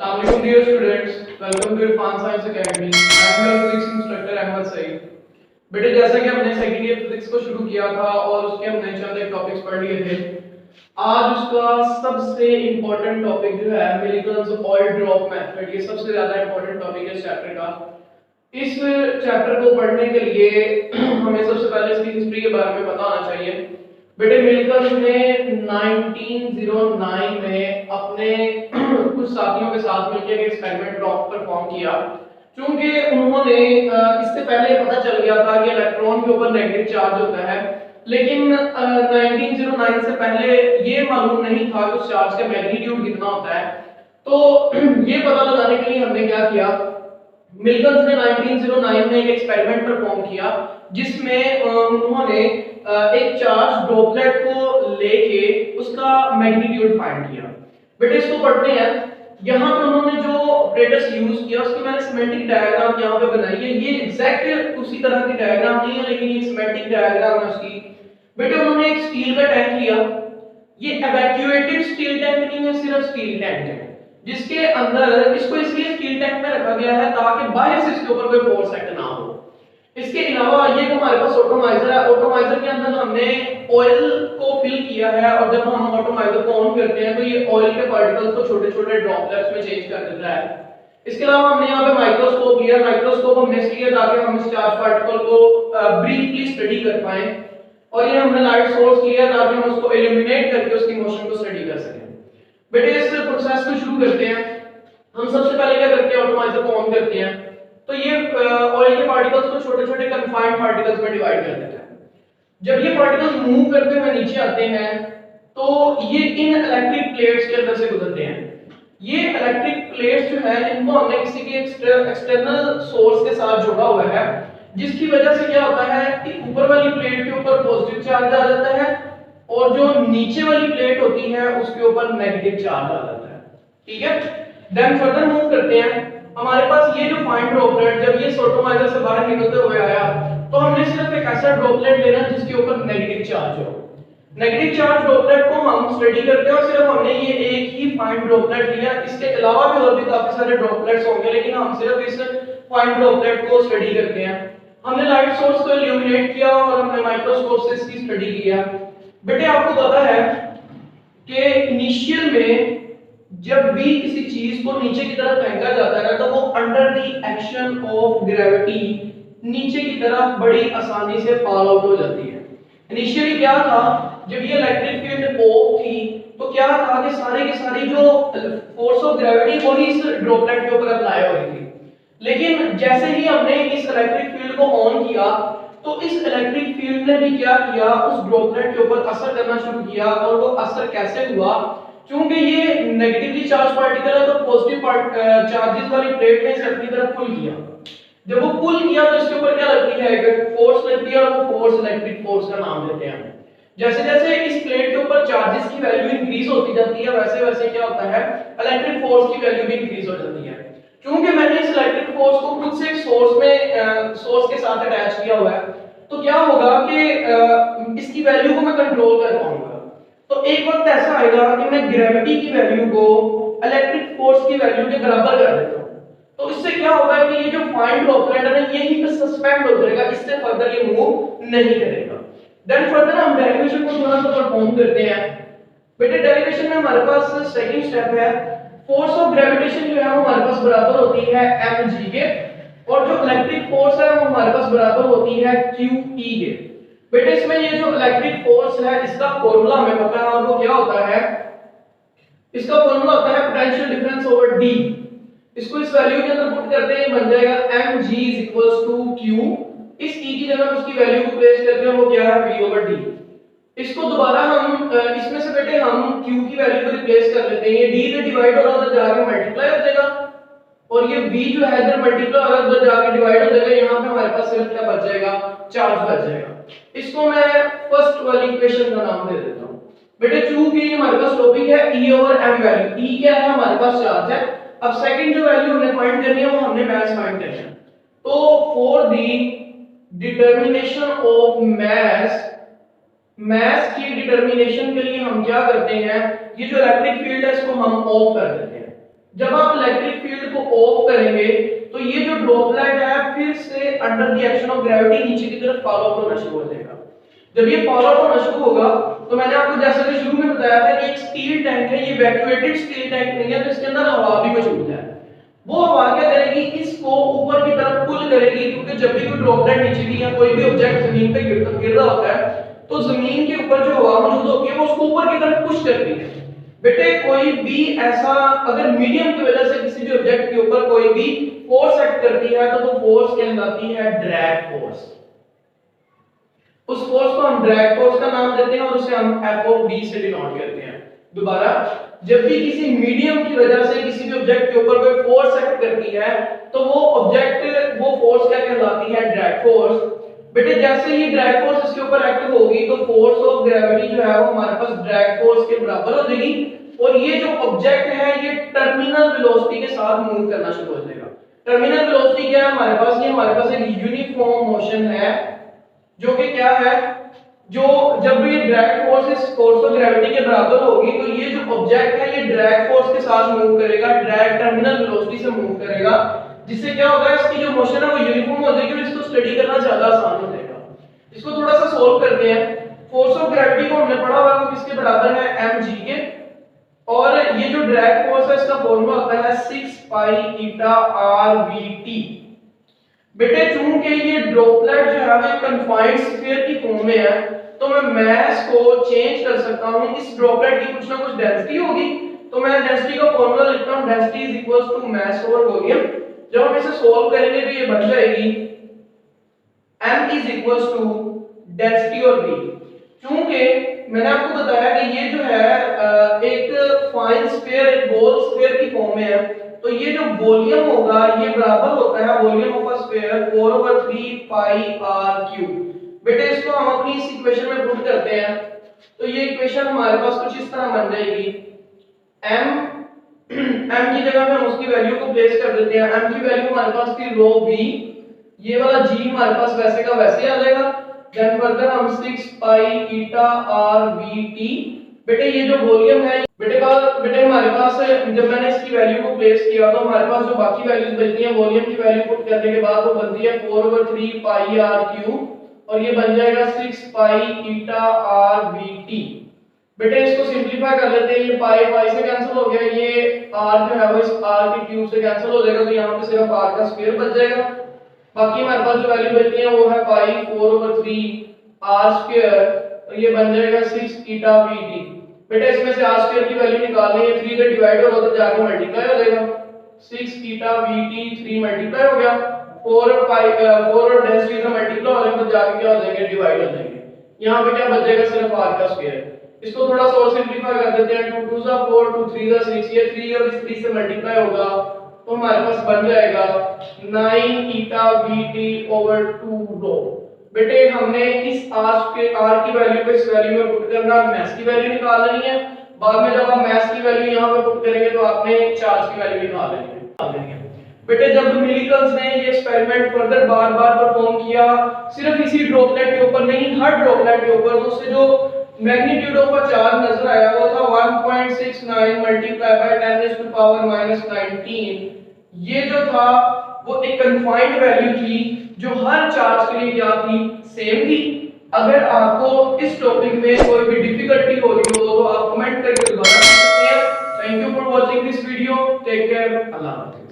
Assalamualaikum dear students, welcome to Irfan Science Academy. I am your physics instructor Ahmed Saeed. बेटे जैसा कि हमने second year physics को शुरू किया था और उसके हमने चंद एक टॉपिक्स पढ़ लिए थे। आज उसका सबसे इंपॉर्टेंट टॉपिक जो है मिल्टन्स ऑयल ड्रॉप मेथड, ये सबसे ज्यादा इंपॉर्टेंट टॉपिक है इस चैप्टर का। इस चैप्टर को पढ़ने के लिए हमें सबसे पहले इसकी हिस्ट्री के बारे में पता होना चाहिए। बेटे मिल्टन ने 1909 में अपने कुछ साथियों के साथ मिलकर एक एक्सपेरिमेंट परफॉर्म किया। चूंकि उन्होंने इससे पहले पता चल गया था कि इलेक्ट्रॉन के ऊपर नेगेटिव चार्ज होता है, लेकिन 1909 से पहले ये मालूम नहीं था कि उस चार्ज का मैग्नीट्यूड कितना होता है। तो ये पता लगाने के लिए हमने क्या किया, मिल्टन ने 1909 में एक एक्सपेरिमेंट परफॉर्म किया जिसमें उन्होंने एक चार्ज ड्रॉपलेट को लेके उसका मैग्नीट्यूड फाइंड किया। बेटे इसको पढ़ते हैं। यहाँ पे उन्होंने जो ऑपरेटर्स यूज किया उसकी मैंने सिमेट्रिक डायग्राम यहाँ पे बनाई है। ये एग्जैक्ट उसी तरह की डायग्राम नहीं है, लेकिन ये सिमेट्रिक डायग्राम है उसकी। बेटे उन्होंने एक स्टील का टैंक लिया। ये इवैक्यूएटेड स्टील टैंक नहीं है, सिर्फ स्टील टैंक है, जिसके अंदर इसको इसलिए स्टील टैंक में रखा गया है ताकि बाहर से इसके ऊपर कोई फोर्स एक्ट ना हो। इसके अलावा ये हमारे पास ऑटोमाइजर है। ऑटोमाइजर के अंदर हमने ऑयल को फिल किया है और जब हम ऑटोमाइजर को ऑन करते हैं तो ये ऑयल के पार्टिकल्स को छोटे-छोटे ड्रॉपलेट्स में चेंज कर देता है। इसके अलावा हमने यहाँ पे माइक्रोस्कोप लिया। माइक्रोस्कोप हमने इसलिए ताकि हम इस चार्ज पार्टिकल को ब्रीफली स्टडी कर पाएं, और ये हमने लाइट सोर्स लिया ताकि हम उसको इल्यूमिनेट करके उसकी मोशन को स्टडी कर सकें। बेटे इस प्रोसेस को शुरू करते हैं। हम सबसे पहले क्या करते हैं, ऑटोमाइजर को ऑन करते हैं तो ये ऑयल के पार्टिकल्स को छोटे-छोटे कन्फाइंड पार्टिकल्स में डिवाइड कर देता है। जब ये पार्टिकल्स मूव करते हुए नीचे आते हैं तो ये इन इलेक्ट्रिक प्लेट्स के अंदर से गुजरते हैं। ये इलेक्ट्रिक प्लेट्स जो है इनको हमने किसी के एक्सटर्नल सोर्स के साथ जोड़ा हुआ है, जिसकी वजह से क्या होता है कि ऊपर वाली प्लेट के ऊपर पॉजिटिव चार्ज आ जाता है और जो नीचे वाली प्लेट होती है उसके ऊपर नेगेटिव चार्ज आ जाता है। ठीक है, देन फर्दर मूव करते हैं। हमारे पास ये जो फाइन ड्रॉपलेट जब ये ऑटोमाइजर से बाहर निकलते हुए आया तो हमने सिर्फ एक ऐसा ड्रॉपलेट लेना जिसके ऊपर नेगेटिव चार्ज हो। नेगेटिव चार्ज ड्रॉपलेट को हम स्टडी करते हैं और सिर्फ हमने ये एक ही फाइन ड्रॉपलेट लिया। इसके अलावा भी और भी काफी सारे ड्रॉपलेट्स होंगे, लेकिन हम सिर्फ इस फाइन ड्रॉपलेट को स्टडी करते हैं। हमने लाइट सोर्स को इल्यूमिनेट किया और हमने माइक्रोस्कोप से इसकी स्टडी किया। बेटे आपको पता है कि इनिशियल में जब भी किसी चीज को नीचे की तरफ फेंका जाता है तो वो under the action of gravity नीचे की तरफ बड़ी आसानी से फॉल आउट हो जाती है। इनिशियली क्या था, जब ये इलेक्ट्रिक फील्ड ऑफ थी तो क्या था कि सारी की सारी जो फोर्स ऑफ ग्रेविटी वो ही इस ड्रॉपलेट के ऊपर अप्लाई हो रही थी। लेकिन जैसे ही हमने इस इलेक्ट्रिक फील्ड को ऑन किया तो इस इलेक्ट्रिक फील्ड ने भी क्या किया, उस ड्रॉपलेट के ऊपर असर करना शुरू किया। और वो असर कैसे हुआ, क्योंकि ये नेगेटिवली चार्ज पार्टिकल है तो पॉजिटिव चार्जेस वाली प्लेट ने इसे अपनी तरफ पुल किया। जब वो पुल किया तो इसके ऊपर क्या लगती है, एक फोर्स लगती है और वो फोर्स इलेक्ट्रिक फोर्स का नाम देते हैं। जैसे जैसे इस प्लेट के ऊपर चार्जेस की वैल्यू इंक्रीज होती जाती है वैसे वैसे क्या होता है, इलेक्ट्रिक फोर्स की वैल्यू भी इंक्रीज हो जाती है। क्योंकि मैंने इस इलेक्ट्रिक फोर्स को खुद से एक सोर्स के साथ अटैच किया हुआ है तो क्या होगा कि इसकी वैल्यू को मैं कंट्रोल कर पाऊंगा। तो एक वक्त ऐसा आएगा कि मैं ग्रेविटी की वैल्यू को इलेक्ट्रिक फोर्स की वैल्यू के बराबर कर देता हूं। तो इससे क्या होगा कि ये जो फाइन ड्रॉपलेट है यहीं पे सस्पेंड हो जाएगा, इससे फर्दर ये मूव नहीं करेगा। देन फर्दर हम डेरिवेशन को थोड़ा सा परफॉर्म करते हैं। बेटे डेरिवेशन में हमारे पास सेकंड स्टेप है, फोर्स ऑफ ग्रेविटेशन जो है वो हमारे पास बराबर होती है mg के, और जो इलेक्ट्रिक फोर्स है वो हमारे पास बराबर होती है qe के। बेटे इसमें ये जो इलेक्ट्रिक फोर्स है इसका फॉर्मूला हमें पता है और वो क्या होता है, इसका फॉर्मूला होता है पोटेंशियल डिफरेंस ओवर d। इसको इस वैल्यू के अंदर पुट करते हैं बन जाएगा mg q। इस e की जगह उसकी वैल्यू को प्लेस करते हैं वो क्या है v ओवर d। इसको दोबारा हम इसमें से बेटे हम q की वैल्यू को रिप्लेस कर लेते हैं। ये d से डिवाइड हो रहा है उधर जाके मल्टीप्लाई हो जाएगा और ये v जो है इधर मल्टीप्लाई हो रहा है उधर जाके डिवाइड हो जाएगा। यहाँ पे हमारे पास सिर्फ क्या बच जाएगा, चार्ज बच जाएगा। इसको मैं फर्स्ट वाली इक्वेशन का नाम दे देता हूं। बेटे चूंकि हमारे पास टॉपिक है E over m value, E क्या है हमारे पास चार्ज है। अब सेकंड जो वैल्यू हमने फाइंड करनी है वो हमने मास फाइंड करना है। तो for the determination of mass की डिटरमिनेशन के लिए हम क्या करते हैं, ये जो इलेक्ट्रिक फील्ड है इसको हम ऑफ कर देते हैं। जब आप इलेक्ट्रिक फील्ड को ऑफ करेंगे तो ये जो ड्रॉपलेट है फिर से under the action of gravity नीचे की तरफ फॉलो अप होना शुरू हो जाएगा। जब ये फॉलो अप होना शुरू होगा तो मैंने आपको जैसे कि शुरू में बताया था कि एक स्टील टैंक है, ये वैक्यूएटेड स्टील टैंक नहीं है, तो इसके अंदर हवा भी मौजूद है। वो हवा क्या करेगी, इसको ऊपर की तरफ पुल करेगी, क्योंकि जब भी कोई ड्रॉपलेट नीचे की या कोई भी ऑब्जेक्ट जमीन पे गिर रहा होता है तो जमीन के ऊपर जो हवा मौजूद होती है वो उसको ऊपर की तरफ पुश करती है। बेटे कोई भी ऐसा अगर मीडियम की वजह से किसी भी ऑब्जेक्ट के ऊपर कोई भी फोर्स एक्ट करती है तो वो फोर्स कहलाती है ड्रैग फोर्स। उस फोर्स को हम ड्रैग फोर्स का नाम देते हैं और उसे हम F ऑफ D से डिनोट करते हैं। दोबारा, जब भी किसी मीडियम की वजह से किसी भी ऑब्जेक्ट के ऊपर कोई फोर्स एक्ट करती है तो वो फोर्स क्या कहलाती है, ड्रैग फोर्स। बेटे जैसे ही ड्रैग फोर्स इसके ऊपर एक्ट होगी तो फोर्स ऑफ ग्रेविटी जो है वो हमारे पास ड्रैग फोर्स के बराबर हो जाएगी और ये जो ऑब्जेक्ट है ये टर्मिनल वेलोसिटी के साथ मूव करना शुरू हो जाएगा। टर्मिनल वेलोसिटी क्या है हमारे पास, ये हमारे पास एक यूनिफॉर्म मोशन है जो कि क्या है, जो जब भी ड्रैग फोर्स इस फोर्स ऑफ ग्रेविटी के बराबर होगी तो ये जो ऑब्जेक्ट है ये ड्रैग फोर्स के साथ मूव करेगा, ड्रैग टर्मिनल वेलोसिटी से मूव करेगा, जिससे क्या होगा इसकी जो मोशन है वो यूनिफॉर्म हो जाएगी और इसको स्टडी करना ज्यादा आसान हो जाएगा। इसको थोड़ा सा सोल्व करते हैं। फोर्स ऑफ ग्रेविटी को हमने पढ़ा हुआ है वो किसके बराबर है, mg के, और ये जो ड्रैग फोर्स है इसका फॉर्मूला होता है 6 पाई ईटा rvt। बेटे चूंकि ये ड्रॉपलेट जो है वो कन्फाइंड स्फीयर की फॉर्म में है तो मैं मास को चेंज कर सकता हूं। इस ड्रॉपलेट की कुछ ना कुछ डेंसिटी होगी तो मैं डेंसिटी का फॉर्मूला लिखता हूं, density is equals to mass over volume. जब हम इसे सॉल्व करेंगे तो ये बन जाएगी m is equals to density और v। चूंकि मैंने आपको बताया कि ये जो है एक फाइन स्फीयर, एक गोल स्फीयर की फॉर्म में है तो ये जो वॉल्यूम होगा ये बराबर होता है volume of a sphere 4/3 pi r cube. बेटे इसको हम अपनी इस इक्वेशन में पुट करते हैं तो ये इक्वेशन हमारे पास कुछ इस तरह बन जाएगी। m की जगह पे हम उसकी वैल्यू को प्लेस कर देते हैं। m की वैल्यू हमारे पास थी रो v, ये वाला g हमारे पास वैसे का वैसे आ जाएगा। देन फर्दर हम 6 पाई ईटा rvt। बेटे ये जो वॉल्यूम है बेटे हमारे पास जब मैंने इसकी वैल्यू को प्लेस किया तो हमारे पास जो बाकी वैल्यूज बचती हैं वॉल्यूम की वैल्यू पुट करने के बाद वो बनती है 4/3 पाई r क्यूब और ये बन जाएगा 6 पाई ईटा rvt। बेटे इसको सिंपलीफाई कर लेते हैं, ये पाई पाई से कैंसिल हो गया, ये r जो है वो इस r के क्यूब से कैंसिल हो जाएगा तो यहाँ पे सिर्फ r का स्क्वायर बच जाएगा। बाकी हमारे पास जो वैल्यू बचती है वो है पाई 4/3 r स्क्वायर और ये बन जाएगा 6 ईटा vt। बेटा इसमें से r स्क्वायर की वैल्यू निकालनी है, 3 से डिवाइड होगा तो जाके मल्टीप्लाई हो जाएगा, 6 ईटा vt 3 मल्टीप्लाई हो गया, 4 और डेंसिटी से मल्टीप्लाई हो जाएगा तो जाके क्या हो जाएंगे, डिवाइड हो जाएंगे। यहाँ पे क्या बच जाएगा, सिर्फ r का स्क्वायर। इसको थोड़ा सा और सिंपलीफाई कर देते हैं, 2 2 जा 4 2 3 जा 6, ये 3 और इस 3 से मल्टीप्लाई होगा तो हमारे पास बन जाएगा 9 ईटा vt ओवर 2 रो। बेटे हमने इस r की वैल्यू को इस वैल्यू में पुट करना, मास की वैल्यू निकाल लेनी है। बाद में जब आप मास की वैल्यू यहां पे पुट करेंगे तो आपने चार्ज की वैल्यू निकाल लेनी है। बेटे जब मिलिकल्स ने ये एक्सपेरिमेंट फर्दर बार-बार परफॉर्म किया, सिर्फ इसी ड्रॉपलेट के ऊपर नहीं हर ड्रॉपलेट के ऊपर, तो उससे जो मैग्नीट्यूड ऑफ अ चार्ज नजर आया वो था 1.69 मल्टीप्लाई बाय 10⁻⁻19। ये जो था वो एक कन्फाइंड वैल्यू थी जो हर चार्ज के लिए क्या थी, सेम थी। अगर आपको इस टॉपिक में कोई भी डिफिकल्टी हो रही हो तो आप कमेंट करके दोबारा पूछ सकते हैं। Thank you for watching this video, take care, अल्लाह हाफिज़।